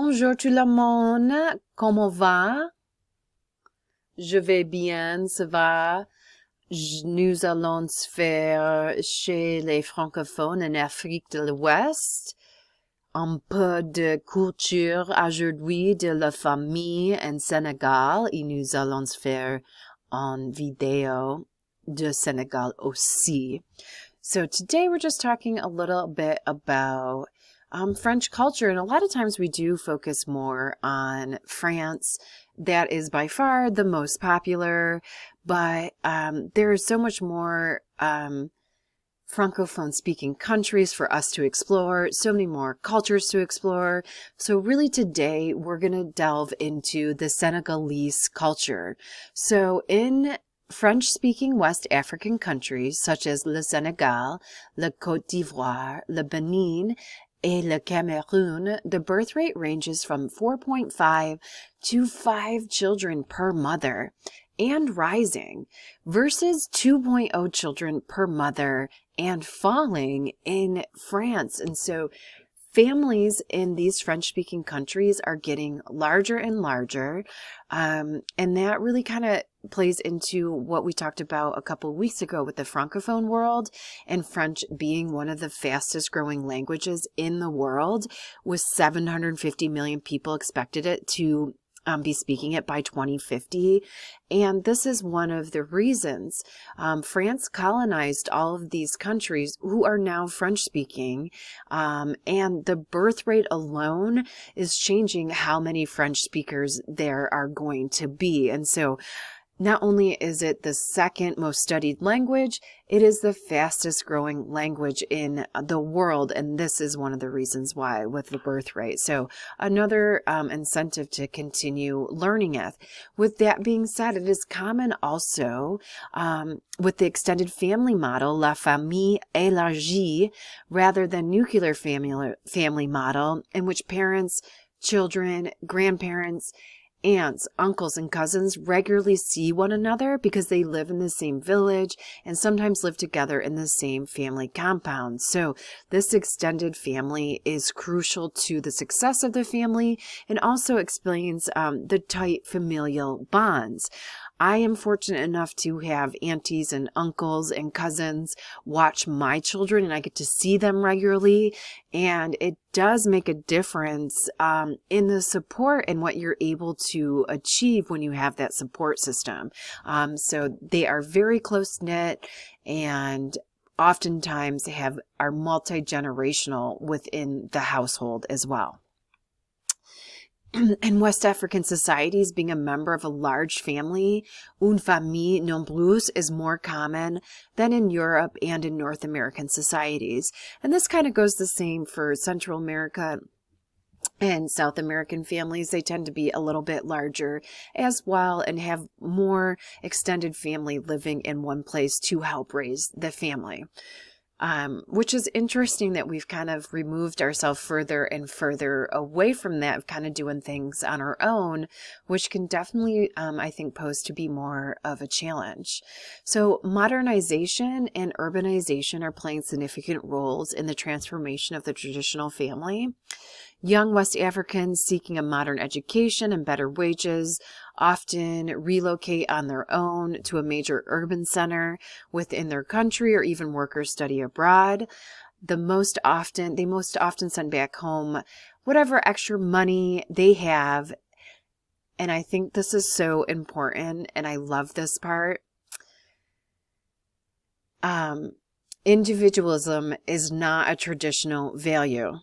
Bonjour tout le monde, comment va? Je vais bien, ça va. Nous allons faire chez les francophones en Afrique de l'Ouest un peu de culture aujourd'hui de la famille en Sénégal et nous allons faire une vidéo de Sénégal aussi. So today we're just talking a little bit about French culture, and a lot of times we do focus more on France. That is by far the most popular, but there is so much more Francophone speaking countries for us to explore, so many more cultures to explore. So really today we're going to delve into the Senegalese culture. So in French-speaking West African countries such as le Senegal, le Côte d'Ivoire, le Benin, et le Cameroon, the birth rate ranges from 4.5 to 5 children per mother and rising versus 2.0 children per mother and falling in France. And so families in these French-speaking countries are getting larger and larger. And that really kind of plays into what we talked about a couple of weeks ago with the Francophone world and French being one of the fastest growing languages in the world, with 750 million people expected it to be speaking it by 2050. And this is one of the reasons France colonized all of these countries who are now French speaking. And the birth rate alone is changing how many French speakers there are going to be. And so not only is it the second most studied language, it is the fastest growing language in the world. And this is one of the reasons why with the birth rate. So another incentive to continue learning it. With that being said, it is common also with the extended family model, la famille élargie, rather than nuclear family model, in which parents, children, grandparents, aunts, uncles, and cousins regularly see one another because they live in the same village and sometimes live together in the same family compound. So this extended family is crucial to the success of the family and also explains the tight familial bonds. I am fortunate enough to have aunties and uncles and cousins watch my children, and I get to see them regularly. And it does make a difference in the support and what you're able to achieve when you have that support system. So they are very close knit and oftentimes are multi-generational within the household as well. In West African societies, being a member of a large family, une famille nombreuse, is more common than in Europe and in North American societies. And this kind of goes the same for Central America and South American families. They tend to be a little bit larger as well and have more extended family living in one place to help raise the family. Which is interesting that we've kind of removed ourselves further and further away from that, of kind of doing things on our own, which can definitely, I think, pose to be more of a challenge. So modernization and urbanization are playing significant roles in the transformation of the traditional family. Young West Africans seeking a modern education and better wages often relocate on their own to a major urban center within their country, or even work or study abroad. They most often send back home whatever extra money they have. And I think this is so important, and I love this part. Individualism is not a traditional value.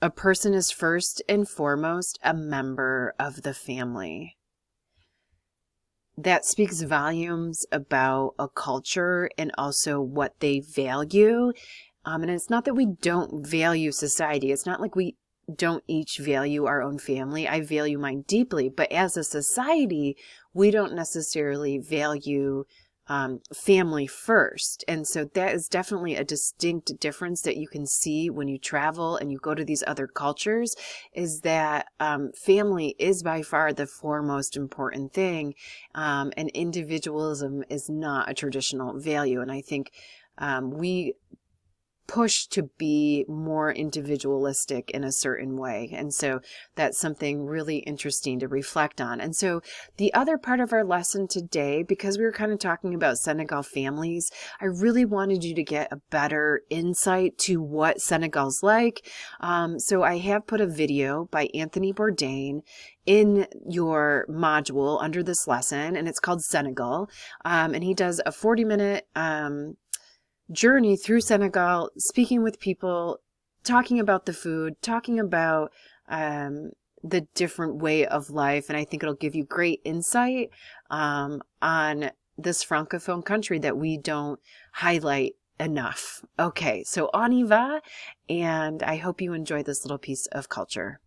A person is first and foremost a member of the family. That speaks volumes about a culture and also what they value. And it's not that we don't value society. It's not like we don't each value our own family. I value mine deeply. But as a society, we don't necessarily value family first. And so that is definitely a distinct difference that you can see when you travel and you go to these other cultures, is that family is by far the foremost important thing, and individualism is not a traditional value. And I think we pushed to be more individualistic in a certain way. And so that's something really interesting to reflect on. And so the other part of our lesson today, because we were kind of talking about Senegal families, I really wanted you to get a better insight to what Senegal's like. So I have put a video by Anthony Bourdain in your module under this lesson, and it's called Senegal. And he does a 40-minute journey through Senegal, speaking with people, talking about the food, talking about the different way of life. And I think it'll give you great insight on this Francophone country that we don't highlight enough. Okay, so on y va, and I hope you enjoy this little piece of culture.